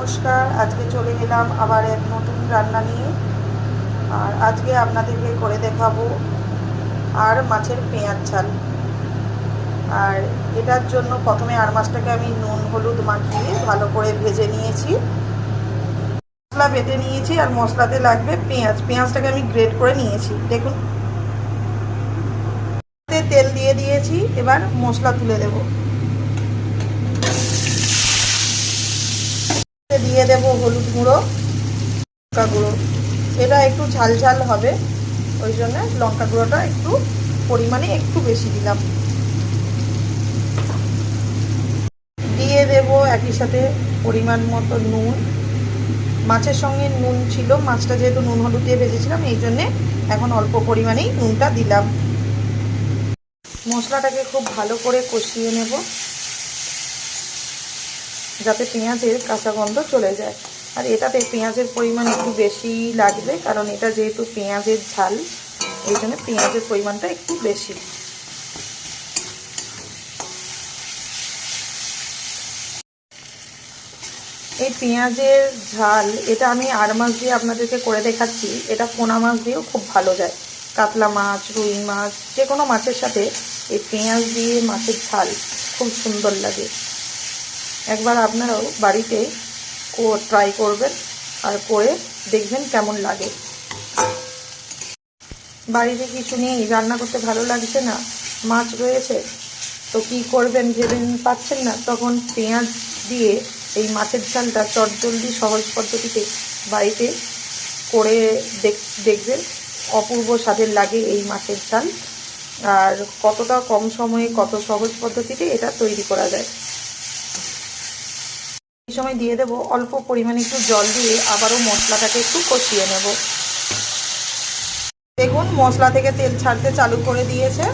নমস্কার। আজকে চলে এলাম আবার এক নতুন রান্না নিয়ে। আর আজকে আপনাদেরকে করে দেখাবো আর মাছের পেঁয়াজ ঝাল। আর এটার জন্য প্রথমে আর মাছটাকে আমি নুন হলুদ মাখিয়ে ভালো করে ভেজে নিয়েছি, মশলা বেটে নিয়েছি। আর মশলাতে লাগবে পেঁয়াজটাকে আমি গ্রেট করে নিয়েছি। দেখুন, তেল দিয়ে দিয়েছি। এবার মশলা তুলে দেব। দিয়ে দেব হলুদ গুঁড়ো, লঙ্কা গুঁড়ো। এটা একটু ঝাল ঝাল হবে, ওই জন্য লঙ্কা গুঁড়োটা একটু পরিমাণে একটু বেশি দিলাম। দিয়ে দেব একই সাথে পরিমাণ মতো নুন। মাছের সঙ্গে নুন ছিল, মাছটা যেহেতু নুন হলুদ দিয়ে ভেজেছিলাম, এই জন্যে এখন অল্প পরিমাণেই নুনটা দিলাম। মশলাটাকে খুব ভালো করে কষিয়ে নেব, যাতে পেঁয়াজের কাঁচা গন্ধ চলে যায়। আর এটাতে পেঁয়াজের পরিমাণ একটু বেশি লাগবে, কারণ এটা যেহেতু পেঁয়াজের ঝাল, এই জন্য পেঁয়াজের পরিমাণটা একটু বেশি। এই পেঁয়াজের ঝাল এটা আমি আর মাছ দিয়ে আপনাদেরকে করে দেখাচ্ছি। এটা পোনা মাছ দিয়েও খুব ভালো যায়। কাতলা মাছ, রুই মাছ, যে কোনো মাছের সাথে এই পেঁয়াজ দিয়ে মাছের ঝাল খুব সুন্দর লাগে। একবার আপনারাও বাড়িতে ট্রাই করবেন আর করে দেখবেন কেমন লাগে। বাড়িতে কিছু নেই, রান্না করতে ভালো লাগছে না, মাছ রয়েছে, তো কি করবেন ভেবে পাচ্ছেন না, তখন পেঁয়াজ দিয়ে এই মাছের ঝালটা চটজলদি সহজ পদ্ধতিতে বাড়িতে করে দেখবেন অপূর্ব স্বাদের লাগে এই মাছের ঝাল। আর কতটা কম সময়ে কত সহজ পদ্ধতিতে এটা তৈরি করা যায়। এই সময় দিয়ে দেব অল্প পরিমাণে একটু জল দিয়ে আবারও মশলাটাকে একটু কষিয়ে নেব। দেখুন, মশলা থেকে তেল ছাড়তে চালু করে দিয়েছে।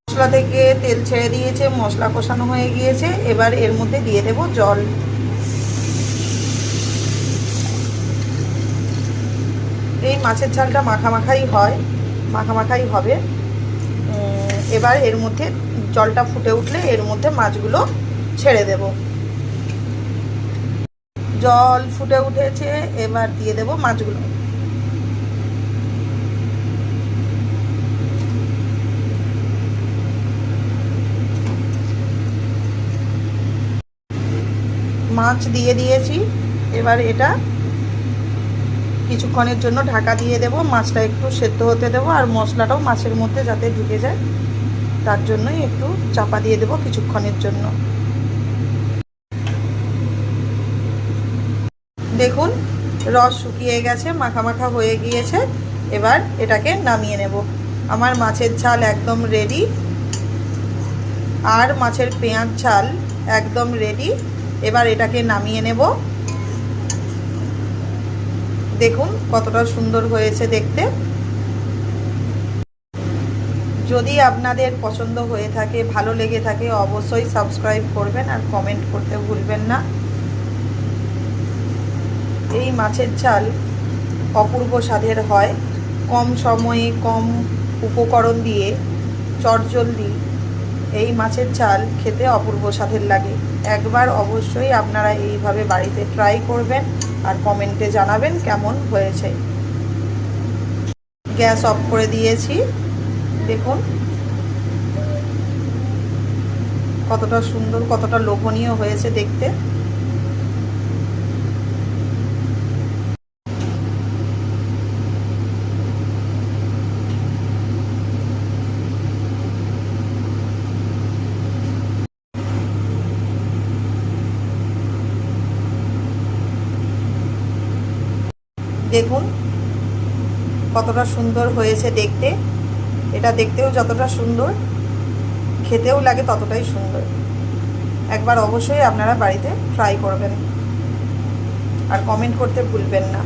মশলা থেকে তেল ছেড়ে দিয়েছে, মশলা কষানো হয়ে গিয়েছে। এবার এর মধ্যে দিয়ে দেব জল। এই মাছের ঝালটা মাখামাখাই হবে। এবার এর মধ্যে জলটা ফুটে উঠলে এর মধ্যে মাছগুলো ছেড়ে দেব। জল ফুটে উঠেছে, এবার দিয়ে দেব মাছগুলো। মাছ দিয়ে দিয়েছি। এবার এটা কিছুক্ষণের জন্য ঢাকা দিয়ে দেব। মাছটা একটু সেদ্ধ হতে দেব, আর মশলাটাও মাছের মধ্যে যাতে ঢুকে যায়, তার জন্যই একটু চাপা দিয়ে দেব কিছুক্ষণের জন্য। দেখুন, রস শুকিয়ে গেছে, মাখা হয়ে গিয়েছে। এবার এটাকে নামিয়ে নেব। আমার মাছের ঝাল একদম রেডি, আর মাছের পেঁয়াজ ঝাল একদম রেডি। এবার এটাকে নামিয়ে নেব। দেখুন কতটা সুন্দর হয়েছে দেখতে। যদি আপনাদের পছন্দ হয়ে থাকে, ভালো লেগে থাকে, অবশ্যই সাবস্ক্রাইব করবেন আর কমেন্ট করতে ভুলবেন না। এই মাছের ঝাল অপূর্ব স্বাদের হয়, কম সময়ে কম উপকরণ দিয়ে চটজলদি এই মাছের ঝাল খেতে অপূর্ব স্বাদের লাগে। একবার অবশ্যই আপনারা এইভাবে বাড়িতে ট্রাই করবেন আর কমেন্টে জানাবেন কেমন হয়েছে। গ্যাস অফ করে দিয়েছি। দেখুন কতটা সুন্দর, কতটা লোভনীয় হয়েছে দেখতে। দেখুন কতটা সুন্দর হয়েছে দেখতে। এটা দেখতেও যতটা সুন্দর, খেতেও লাগে ততটাই সুন্দর। একবার অবশ্যই আপনারা বাড়িতে ট্রাই করবেন আর কমেন্ট করতে ভুলবেন না।